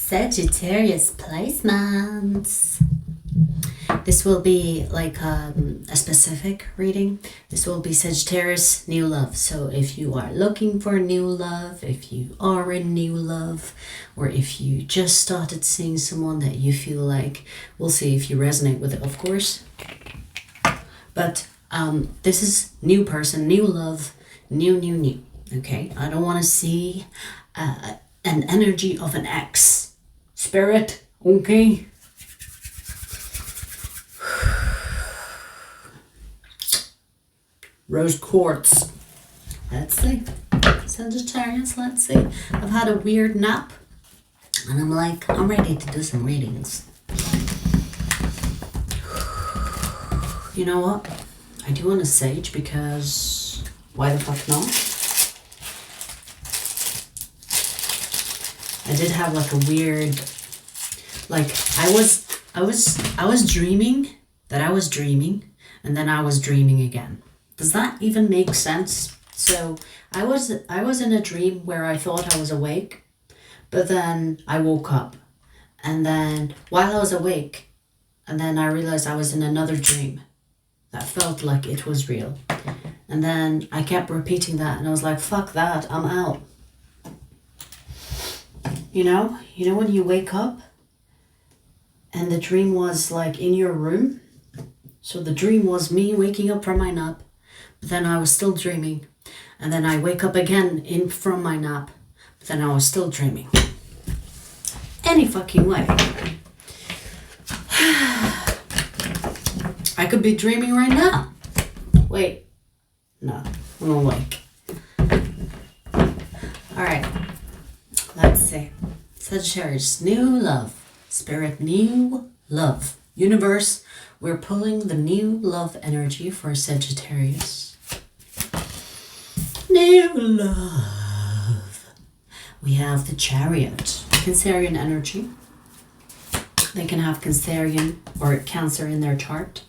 Sagittarius placements. This will be like a specific reading. This will be Sagittarius New Love. So if you are looking for new love, if you are in new love, or if you just started seeing someone that you feel like, we'll see if you resonate with it, of course. But this is new person, new love, new. Okay, I don't want to see an energy of an ex. Spirit, okay? Rose quartz. Let's see. Sagittarius, let's see. I've had a weird nap and I'm like, I'm ready to do some readings. You know what? I do want a sage because why the fuck not? I did have like a weird, like I was dreaming that I was dreaming and then I was dreaming again. Does that even make sense? So I was in a dream where I thought I was awake, but then I woke up, and then while I was awake, and then I realized I was in another dream that felt like it was real. And then I kept repeating that and I was like, fuck that, I'm out. You know when you wake up and the dream was like in your room? So the dream was me waking up from my nap, but then I was still dreaming. And then I wake up again from my nap, but then I was still dreaming. Any fucking way. I could be dreaming right now. Wait. No, I'm awake. Alright. Let's see. Sagittarius, new love. Spirit, new love. Universe, we're pulling the new love energy for Sagittarius. New love. We have the Chariot. Cancerian energy. They can have Cancerian or Cancer in their chart.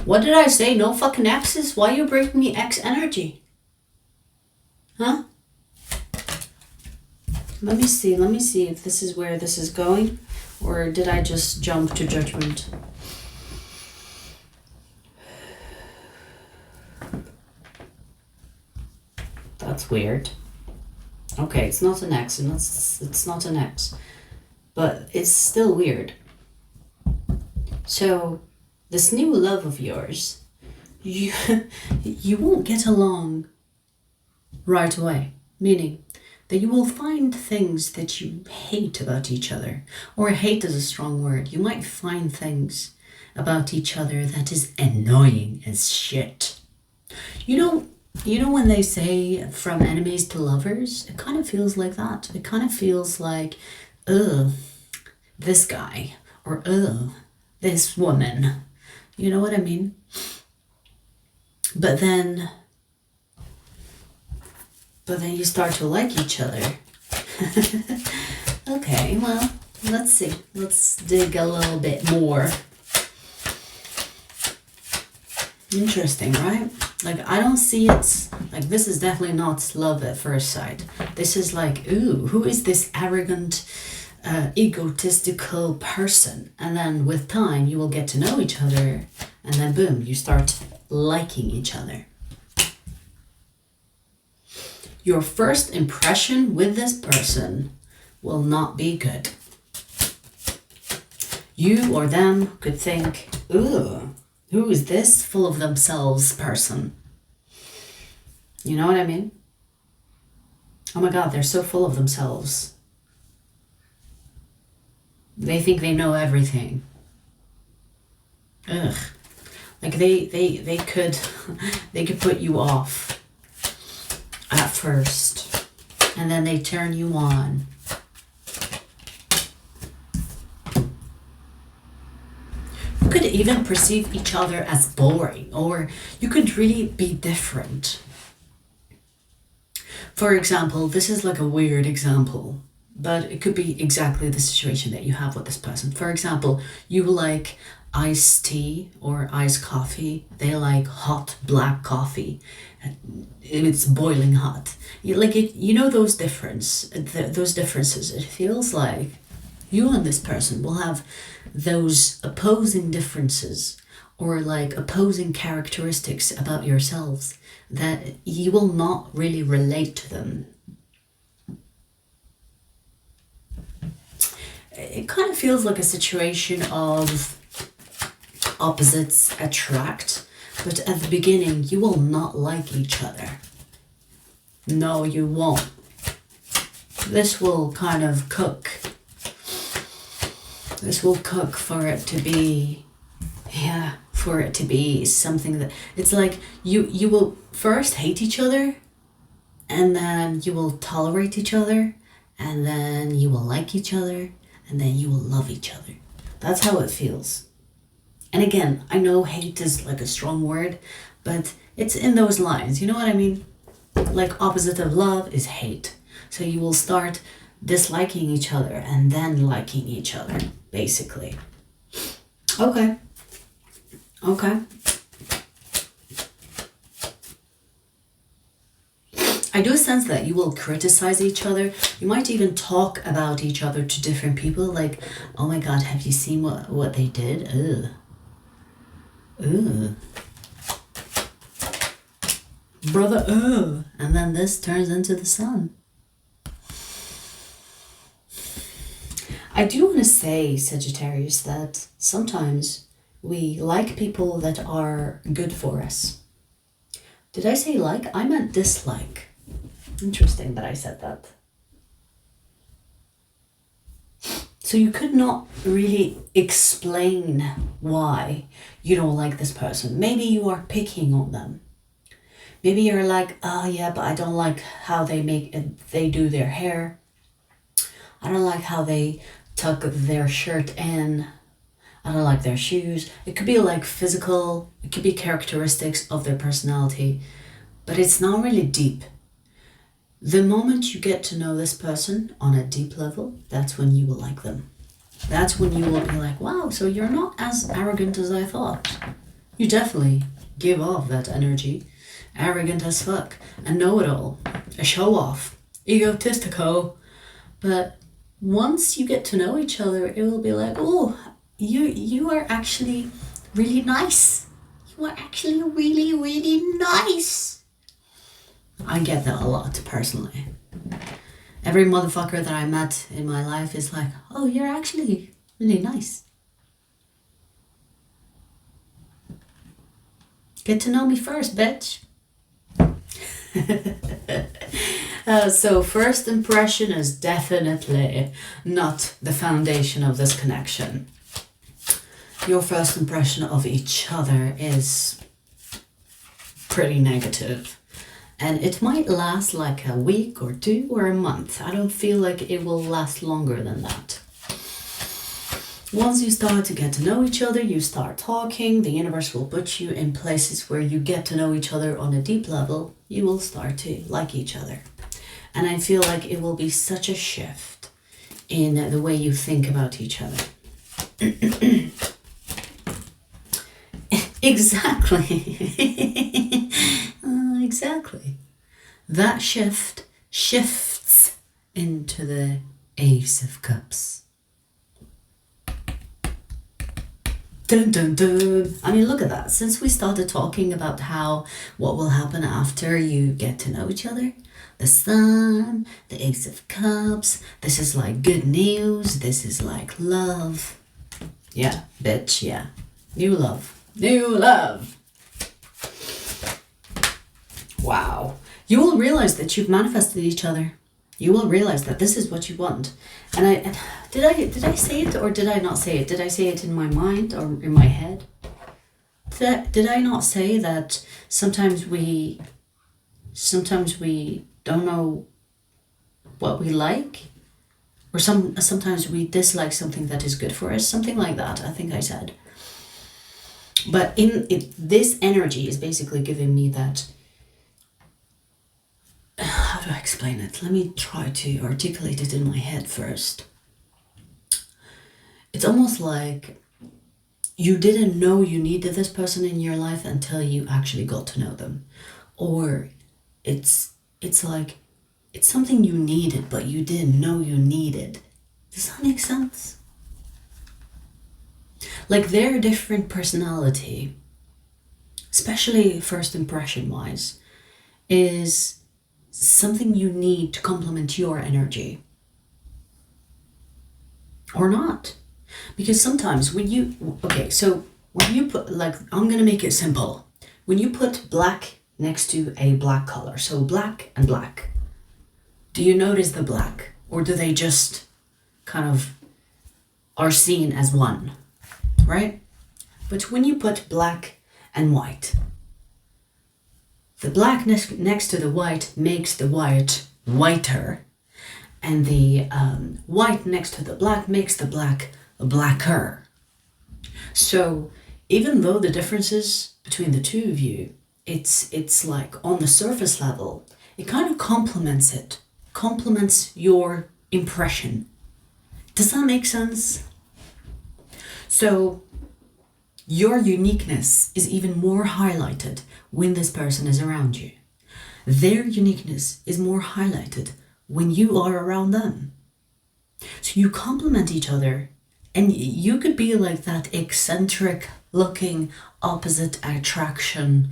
What did I say? No fucking X's? Why are you breaking me X energy? Huh? Let me see if this is where this is going, or did I just jump to judgment? That's weird. Okay, it's not an X, and it's not an X, but it's still weird. So, this new love of yours, you won't get along right away, meaning that you will find things that you hate about each other, or hate is a strong word. You might find things about each other that is annoying as shit. You know when they say from enemies to lovers, it kind of feels like that. It kind of feels like, ugh, this guy, or ugh, this woman. You know what I mean? But then you start to like each other. Okay, well, let's see. Let's dig a little bit more. Interesting, right? Like, I don't see it, like, this is definitely not love at first sight. This is like, ooh, who is this arrogant, egotistical person? And then with time, you will get to know each other, and then boom, you start liking each other. Your first impression with this person will not be good. You or them could think, ooh, who is this full of themselves person? You know what I mean? Oh my God, they're so full of themselves. They think they know everything. Ugh. Like they could put you off at first, and then they turn you on. You could even perceive each other as boring, or you could really be different. For example, this is like a weird example, but it could be exactly the situation that you have with this person. For example, you like iced tea or iced coffee. They like hot black coffee. It's boiling hot. You know those those differences. It feels like you and this person will have those opposing differences or like opposing characteristics about yourselves that you will not really relate to them. It kind of feels like a situation of opposites attract, but at the beginning you will not like each other. No, you won't. This will kind of cook. This will cook for it to be, for it to be something that, it's like you will first hate each other, and then you will tolerate each other, and then you will like each other, and then you will love each other. That's how it feels. And again, I know hate is like a strong word, but it's in those lines. You know what I mean? Like opposite of love is hate. So you will start disliking each other and then liking each other, basically. Okay. I do sense that you will criticize each other. You might even talk about each other to different people. Like, oh my God, have you seen what they did? Ugh. Brother, and then this turns into the sun. I do want to say, Sagittarius, that sometimes we like people that are good for us. Did I say like? I meant dislike. Interesting that I said that. So you could not really explain why you don't like this person. Maybe you are picking on them. Maybe you're like, oh yeah, but I don't like how they do their hair. I don't like how they tuck their shirt in. I don't like their shoes. It could be like physical, it could be characteristics of their personality, but it's not really deep. The moment you get to know this person on a deep level, that's when you will like them. That's when you will be like, wow, so you're not as arrogant as I thought. You definitely give off that energy. Arrogant as fuck. A know-it-all. A show-off. Egotistical. But once you get to know each other, it will be like, oh, you are actually really nice. You are actually really, really nice. I get that a lot, personally. Every motherfucker that I met in my life is like, oh, you're actually really nice. Get to know me first, bitch. So first impression is definitely not the foundation of this connection. Your first impression of each other is pretty negative. And it might last like a week or two or a month. I don't feel like it will last longer than that. Once you start to get to know each other, you start talking, the universe will put you in places where you get to know each other on a deep level. You will start to like each other. And I feel like it will be such a shift in the way you think about each other. Exactly. Exactly. That shifts into the Ace of Cups. Dun, dun, dun. I mean, look at that. Since we started talking about what will happen after you get to know each other, the Sun, the Ace of Cups, this is like good news, this is like love. Yeah, bitch, yeah. New love. Wow. You will realize that you've manifested each other. You will realize that this is what you want. And did I say it or did I not say it? Did I say it in my mind or in my head? Did I not say that sometimes we don't know what we like? Or sometimes we dislike something that is good for us? Something like that, I think I said. But this energy is basically giving me that. How do I explain it? Let me try to articulate it in my head first. It's almost like you didn't know you needed this person in your life until you actually got to know them. Or it's like it's something you needed but you didn't know you needed. Does that make sense? Like their different personality, especially first impression wise, is something you need to complement your energy. Or not. Because sometimes when you put, like, I'm gonna make it simple. When you put black next to a black color, so black and black, do you notice the black? Or do they just kind of are seen as one, right? But when you put black and white, the black next to the white makes the white whiter, and the white next to the black makes the black blacker. So even though the differences between the two of you, it's like on the surface level, it kind of complements your impression. Does that make sense? So your uniqueness is even more highlighted when this person is around you. Their uniqueness is more highlighted when you are around them. So you complement each other, and you could be like that eccentric looking opposite attraction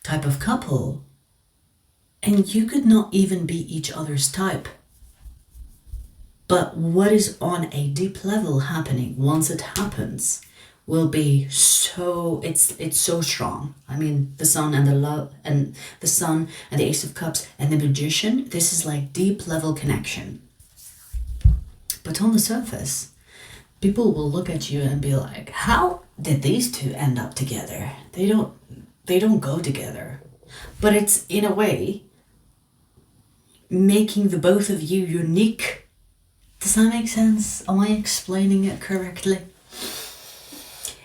type of couple, and you could not even be each other's type. But what is on a deep level happening once it happens will be so, it's so strong. I mean, the sun and the love and the sun and the Ace of Cups and the Magician, this is like deep level connection. But on the surface, people will look at you and be like, how did these two end up together? They don't go together. But it's in a way making the both of you unique. Does that make sense? Am I explaining it correctly?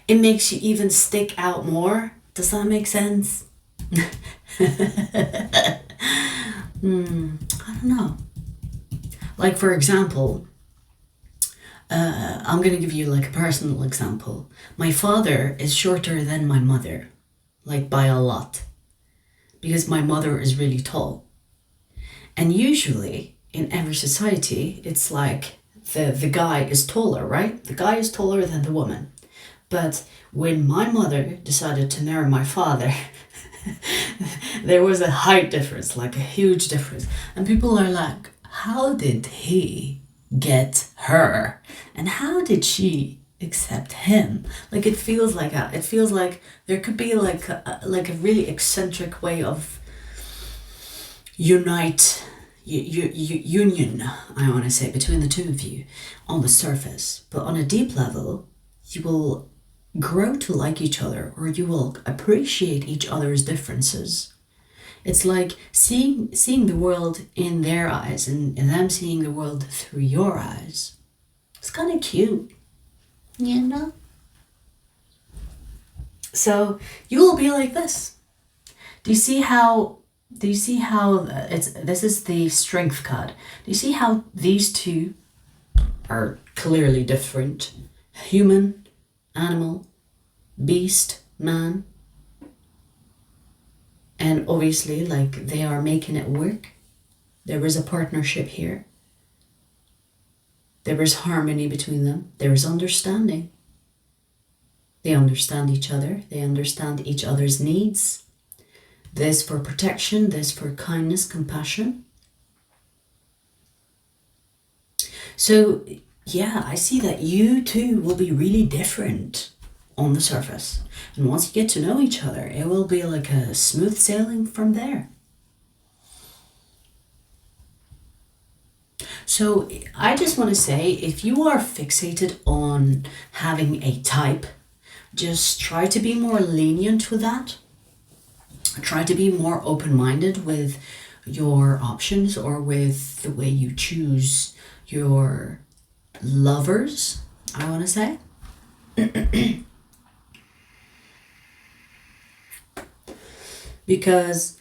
It makes you even stick out more. Does that make sense? I don't know. Like, for example, I'm going to give you like a personal example. My father is shorter than my mother, like by a lot, because my mother is really tall. And usually in every society, it's like the guy is taller, right? The guy is taller than the woman. But when my mother decided to marry my father, there was a height difference, like a huge difference. And people are like, how did he get her? And how did she accept him? Like, it feels like there could be like a really eccentric way of union, I want to say, between the two of you on the surface. But on a deep level, you will grow to like each other, or you will appreciate each other's differences. It's like seeing the world in their eyes and them seeing the world through your eyes. It's kind of cute, you know? So you will be like this. Do you see how this is the strength card. Do you see how these two are clearly different? Human, animal, beast, man. And obviously, like, they are making it work. There is a partnership here. There is harmony between them. There is understanding. They understand each other. They understand each other's needs. This for protection, this for kindness, compassion. So, yeah, I see that you two will be really different on the surface. And once you get to know each other, it will be like a smooth sailing from there. So I just want to say, if you are fixated on having a type, just try to be more lenient with that. Try to be more open-minded with your options, or with the way you choose your lovers, I want to say. Because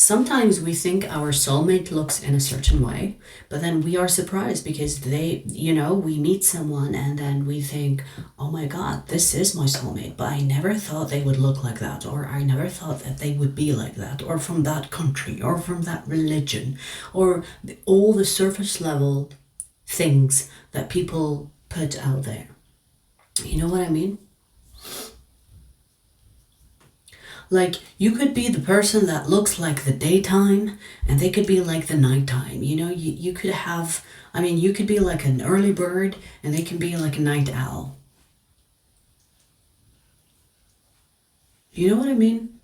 Sometimes we think our soulmate looks in a certain way, but then we are surprised because we meet someone and then we think, oh my God, this is my soulmate, but I never thought they would look like that, or I never thought that they would be like that, or from that country, or from that religion, or all the surface level things that people put out there. You know what I mean? Like, you could be the person that looks like the daytime and they could be like the nighttime. You could have, you could be like an early bird and they can be like a night owl. You know what I mean?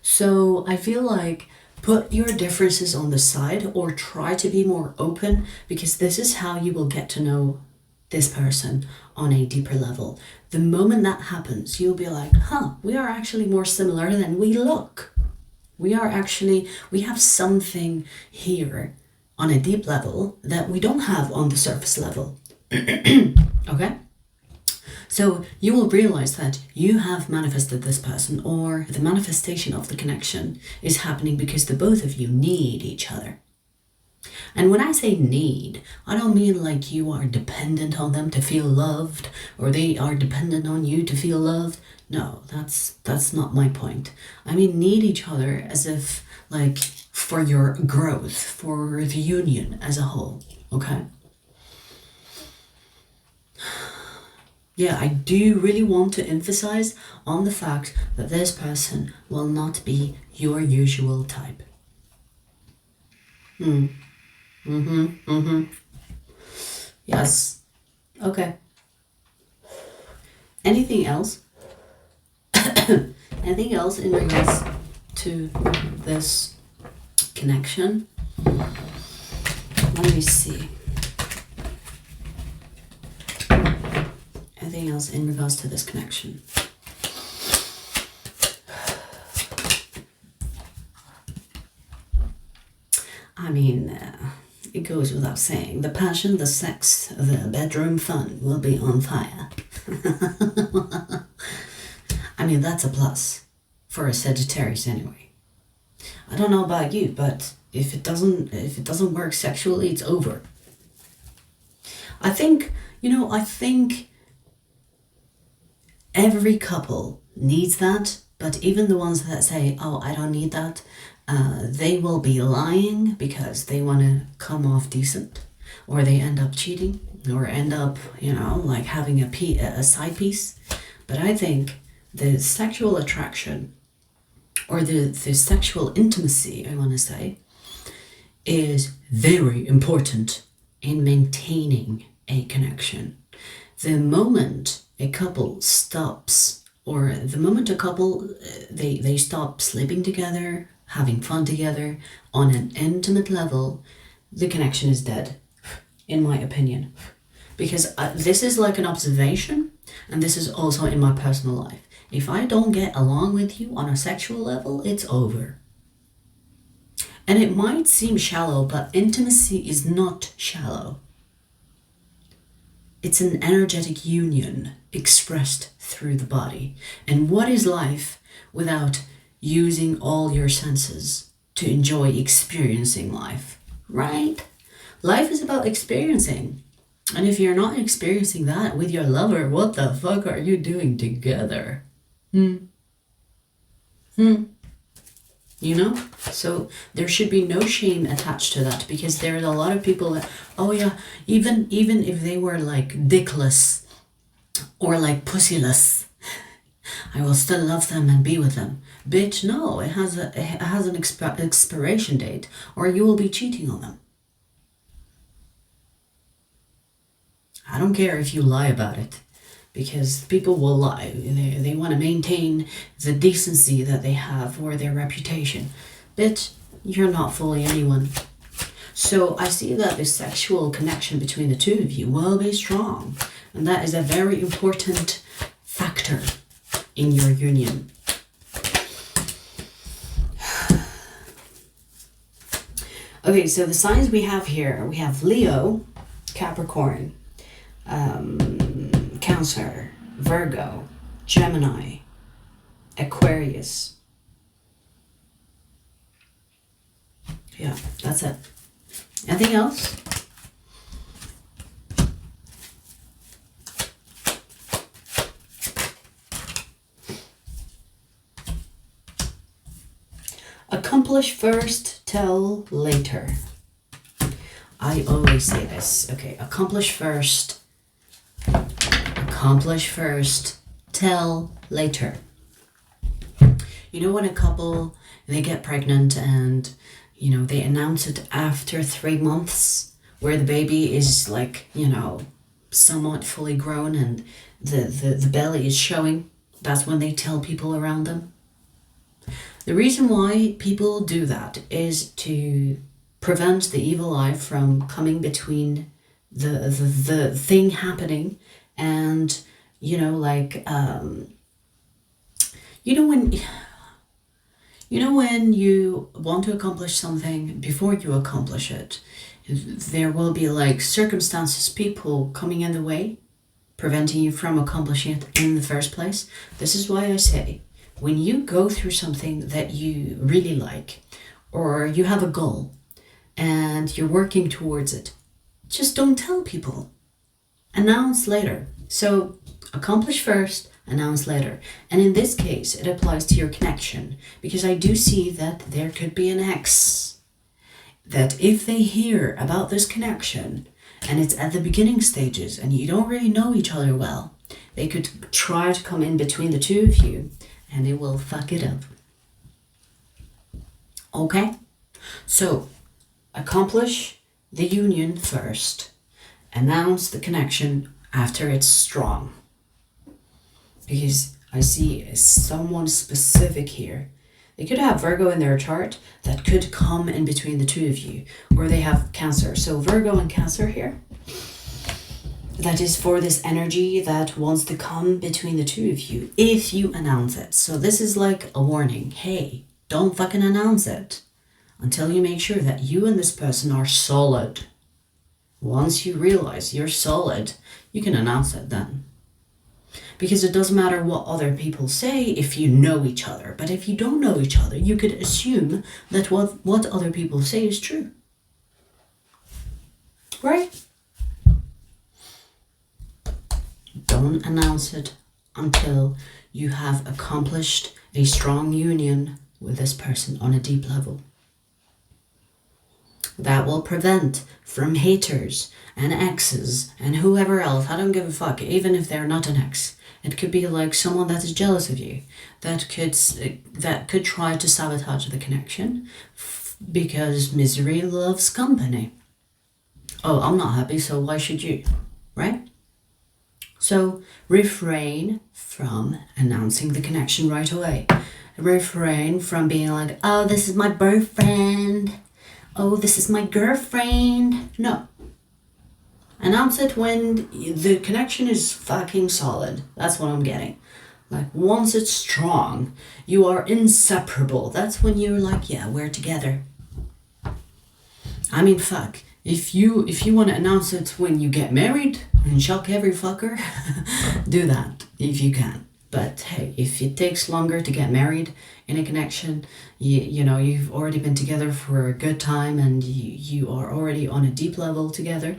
So I feel like put your differences on the side or try to be more open, because this is how you will get to know this person on a deeper level. The moment that happens, you'll be like, we are actually more similar than we look. We have something here on a deep level that we don't have on the surface level. Okay? So you will realize that you have manifested this person, or the manifestation of the connection is happening because the both of you need each other. And when I say need, I don't mean like you are dependent on them to feel loved, or they are dependent on you to feel loved. No, that's not my point. I mean need each other as if like for your growth, for the union as a whole, okay? Yeah, I do really want to emphasize on the fact that this person will not be your usual type. Yes. Okay. Anything else? Anything else in regards to this connection? Let me see. Anything else in regards to this connection? It goes without saying, the passion, the sex, the bedroom fun will be on fire. That's a plus for a Sagittarius anyway. I don't know about you, but if it doesn't work sexually, it's over. I think every couple needs that, but even the ones that say, oh, I don't need that, they will be lying because they want to come off decent, or they end up cheating, or end up, like having a side piece. But I think the sexual attraction, or the sexual intimacy, I want to say, is very important in maintaining a connection. The moment a couple stops, or the moment a couple, they stop sleeping together, having fun together on an intimate level, the connection is dead, in my opinion. Because this is like an observation, and this is also in my personal life. If I don't get along with you on a sexual level, it's over. And it might seem shallow, but intimacy is not shallow. It's an energetic union expressed through the body. And what is life without using all your senses to enjoy experiencing life, right? Life is about experiencing. And if you're not experiencing that with your lover, what the fuck are you doing together? So there should be no shame attached to that, because there's a lot of people that, oh yeah, even if they were like dickless or like pussyless, I will still love them and be with them. Bitch, no, it has an expiration date, or you will be cheating on them. I don't care if you lie about it, because people will lie. They want to maintain the decency that they have, or their reputation. Bitch, you're not fooling anyone. So I see that the sexual connection between the two of you will be strong, and that is a very important factor in your union. Okay, so the signs we have here, we have Leo, Capricorn, Cancer, Virgo, Gemini, Aquarius. Yeah, that's it. Anything else? Accomplish first, tell later. I always say this. Okay, accomplish first, tell later. You know, when a couple, they get pregnant and, you know, they announce it after 3 months, where the baby is like, you know, somewhat fully grown and the belly is showing. That's when they tell people around them. The reason why people do that is to prevent the evil eye from coming between the thing happening and, you know, like, when you want to accomplish something, before you accomplish it, there will be like circumstances, people coming in the way, preventing you from accomplishing it in the first place. This is why I say, when you go through something that you really like, or you have a goal and you're working towards it, just don't tell people. Announce later. So accomplish first, announce later. And in this case, it applies to your connection, because I do see that there could be an ex that if they hear about this connection and it's at the beginning stages and you don't really know each other well, they could try to come in between the two of you and it will fuck it up. Okay? So, accomplish the union first. Announce the connection after it's strong. Because I see someone specific here. They could have Virgo in their chart that could come in between the two of you. Or they have Cancer. So Virgo and Cancer here. That is for this energy that wants to come between the two of you if you announce it. So this is like a warning. Hey, don't fucking announce it until you make sure that you and this person are solid. Once you realize you're solid, you can announce it then. Because it doesn't matter what other people say if you know each other. But if you don't know each other, you could assume that what other people say is true. Right? Don't announce it until you have accomplished a strong union with this person on a deep level. That will prevent from haters and exes and whoever else. I don't give a fuck, even if they're not an ex. It could be like someone that is jealous of you, that could try to sabotage the connection, because misery loves company. Oh, I'm not happy, so why should you, right? So refrain from announcing the connection right away. Refrain from being like, oh, this is my boyfriend. Oh, this is my girlfriend. No. Announce it when the connection is fucking solid. That's what I'm getting. Like, once it's strong, you are inseparable. That's when you're like, yeah, we're together. I mean, fuck. If you want to announce it when you get married and shock every fucker, do that if you can. But hey, if it takes longer to get married in a connection, you know, you've already been together for a good time and you are already on a deep level together,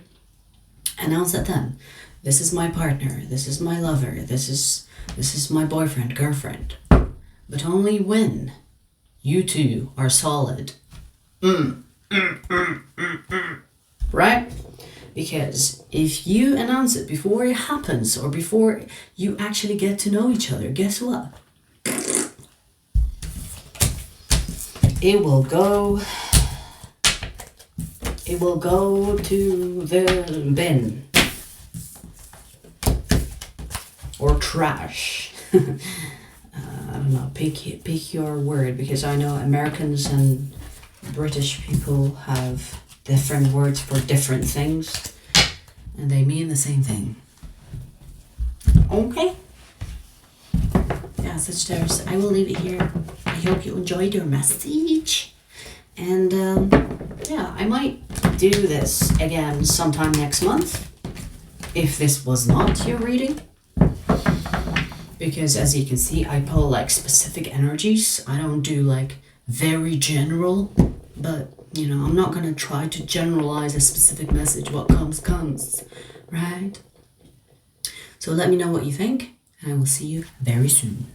announce it then. This is my partner, this is my lover, this is my boyfriend, girlfriend. But only when you two are solid. Right? Because if you announce it before it happens or before you actually get to know each other, guess what? It will go to the bin. Or trash. I don't know, pick your word, because I know Americans and British people have different words for different things, and they mean the same thing. Okay? Yeah, Sagittarius, I will leave it here. I hope you enjoyed your message. And yeah, I might do this again sometime next month, if this was not your reading. Because as you can see, I pull like specific energies. I don't do like very general, but You know, I'm not going to try to generalize a specific message. What comes, right? So let me know what you think, and I will see you very soon.